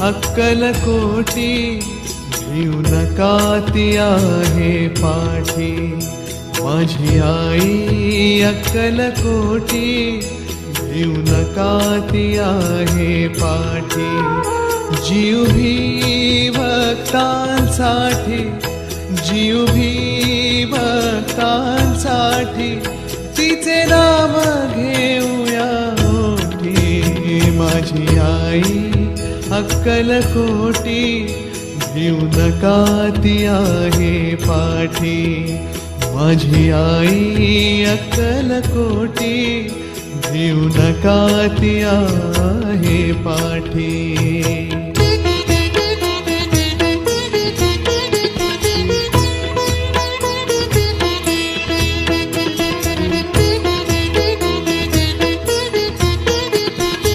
अक्कलकोटी भिऊ नका ती आहे पाठी। माझी आई अक्कलकोटी भिऊ नका ती आहे पाठी। जीव भी भक्तांसाठी, जीव भी भक्तांसाठी तिचे नाम घेऊया ओठी। माझी आई अक्कलकोटी भिऊ नका ती आहे पाठी। माझी आई अक्कलकोटी भिऊ नका ती आहे पाठी।